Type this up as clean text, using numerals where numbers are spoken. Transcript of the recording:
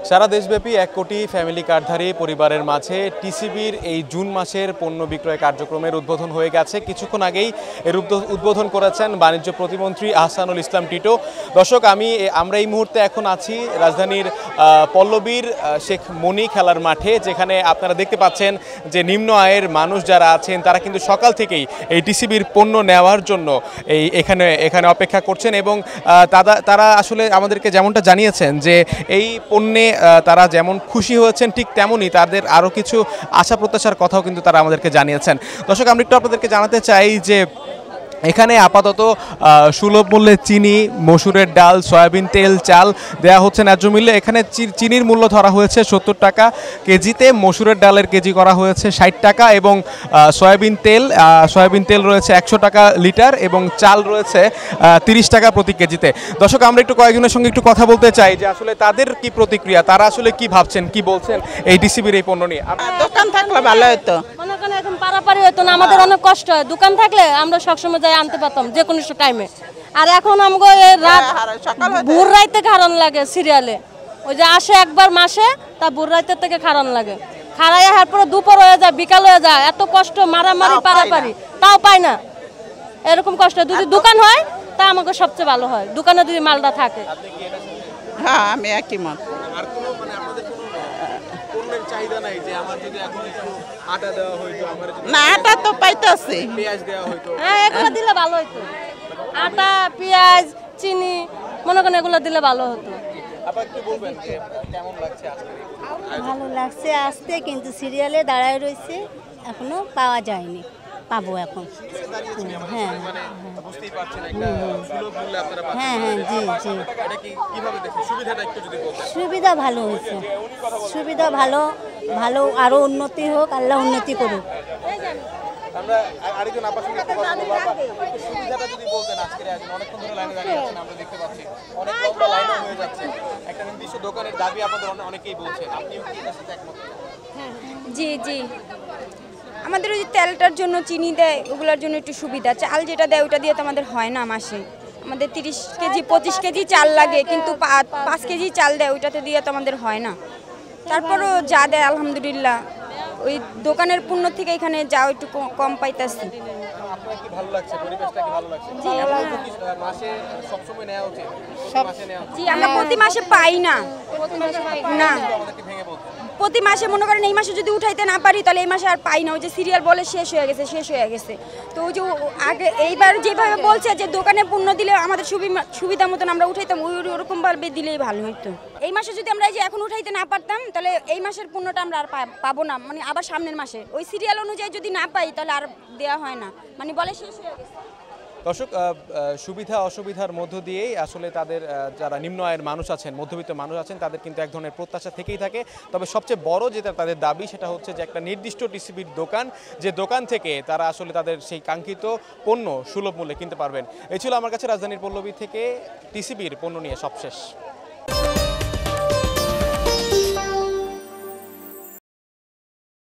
সারা দেশব্যাপী 1 কোটি ফ্যামিলি কার্ডধারী পরিবারের মাঝে টিসিবির এই জুন মাসের পণ্য বিক্রয় কার্যক্রমের উদ্বোধন হয়ে গেছে। কিছুক্ষণ আগেই এর উদ্বোধন করেছেন বাণিজ্য প্রতিমন্ত্রী আহসানুল ইসলাম টিটো। দর্শক, আমরা এই মুহূর্তে এখন আছি রাজধানীর পল্লবীর শেখ মনি খেলার মাঠে, যেখানে আপনারা দেখতে পাচ্ছেন যে নিম্ন আয়ের মানুষ যারা আছেন তারা কিন্তু সকাল থেকেই এই টিসিবির পণ্য নেওয়ার জন্য এখানে অপেক্ষা করছেন এবং তারা আসলে আমাদেরকে যেমনটা জানিয়েছেন যে এই পণ্যে তারা যেমন খুশি হয়েছেন ঠিক তেমনই তাদের আরও কিছু আশা প্রত্যাশার কথাও কিন্তু তারা আমাদেরকে জানিয়েছেন। দর্শক, আমরা একটু আপনাদেরকে জানাতে চাই যে এখানে আপাতত সুলভ মূল্যে চিনি, মসুরের ডাল, সয়াবিন তেল, চাল দেওয়া হচ্ছে ন্যায্য মূল্যে। এখানে চিনির মূল্য ধরা হয়েছে 70 টাকা কেজিতে, মসুরের ডালের কেজি করা হয়েছে 60 টাকা এবং সয়াবিন তেল রয়েছে 100 টাকা লিটার এবং চাল রয়েছে 30 টাকা প্রতি কেজিতে। দর্শক, আমরা একটু কয়েকজনের সঙ্গে একটু কথা বলতে চাই যে আসলে তাদের কি প্রতিক্রিয়া, তারা আসলে কি ভাবছেন, কি বলছেন এই টিসিবির এই পণ্য নিয়ে। দোকান থাকলে ভালো হতো, এখন পারাপারি হতো না, আমাদের অনেক কষ্ট হয়। দোকান থাকলে আমরা সবসময় যাই আনতে পারতাম যে কোনো টাইমে। আর এখন আমাকে রাত ভোর রাইতে খারান লাগে সিরিয়ালে, ওই যে আসে একবার মাসে, তা ভোর রাইতের থেকে খারান লাগে। খারাই আসার পরে দুপুর হয়ে যায়, বিকাল হয়ে যায়, এত কষ্ট, মারামারি পারাপারি তাও পাই না, এরকম কষ্ট। যদি দোকান হয় তা আমাকে সবচেয়ে ভালো হয়, দোকানে যদি মালটা থাকে। হ্যাঁ, আমি একই মত। না, আটা তো পাইতেছি, হ্যাঁ, এগুলো দিলে ভালো হতো। আটা, পেঁয়াজ, চিনি মনে করেন এগুলো দিলে ভালো হতো। ভালো লাগছে আসতে, কিন্তু সিরিয়ালে দাঁড়ায় রয়েছে, এখনো পাওয়া যায়নি, পাবো এখন। হ্যাঁ হ্যাঁ হ্যাঁ, জি জি, সুবিধা ভালো হয়েছে, সুবিধা ভালো, আরো উন্নতি হোক, আল্লাহ উন্নতি করুক। আমরা আরেকজন আপার সঙ্গে কথা বলবো। একটু সুবিধাটা যদি বলতেন, আজকের আয়োজন অনেকক্ষণ ধরে লাইনে দাঁড়িয়ে আছেন, আমরা দেখতে পাচ্ছি অনেক লম্বা লাইন হয়ে যাচ্ছে। একটা নির্দিষ্ট দোকানের দাবি আপনাদের অনেকেই বলছেন, আপনিও কি এর সাথে একমত? জি জি, আমাদের ওই যে তেলটার জন্য চিনি দেয়, ওগুলোর জন্য একটু সুবিধা। চাল যেটা দেয় ওটা দিয়ে তো আমাদের হয় না মাসে। আমাদের 30 কেজি 25 কেজি চাল লাগে, কিন্তু 5 কেজি চাল দেয়, ওইটাতে দিয়ে তো আমাদের হয় না। তারপরও যা দেয় আলহামদুলিল্লাহ, ওই দোকানের পণ্য থেকে এখানে যাও একটু কম পাইতেছি। আপনার কি ভালো লাগছে, পরিবেশটা কি ভালো লাগছে? মাসে সব সময় নেওয়া উচিত, মাসে নেওয়া উচিত। জি, আমরা প্রতি মাসে পাই না, না প্রতি মাসে মনে করেন এই মাসে যদি উঠাইতে না পারি তাহলে এই মাসে আর পাই না। ওই যে সিরিয়াল বলে শেষ হয়ে গেছে। তো ওই যে আগে এইবার যেভাবে বলছে যে দোকানে পণ্য দিলে আমাদের সুবিধা মতন আমরা উঠাইতাম, ওরকম ভাবে দিলেই ভালো হতো। এই মাসে যদি আমরা এই যে এখন উঠাইতে না পারতাম তাহলে এই মাসের পণ্যটা আমরা আর পাবো না, মানে আবার সামনের মাসে ওই সিরিয়াল অনুযায়ী যদি না পাই তাহলে আর দেওয়া হয় না, মানে বলে শেষ হয়ে গেছে। দর্শক, সুবিধা অসুবিধার মধ্য দিয়েই আসলে তাদের যারা নিম্ন আয়ের মানুষ আছেন, মধ্যবিত্ত মানুষ আছেন, তাদের কিন্তু এক ধরনের প্রত্যাশা থেকেই থাকে। তবে সবচেয়ে বড় যেটা তাদের দাবি সেটা হচ্ছে যে একটা নির্দিষ্ট টিসিবির দোকান, যে দোকান থেকে তারা আসলে তাদের সেই কাঙ্ক্ষিত পণ্য সুলভ মূল্যে কিনতে পারবেন। এই ছিল আমার কাছে রাজধানীর পল্লবী থেকে টিসিবির পণ্য নিয়ে সবশেষ।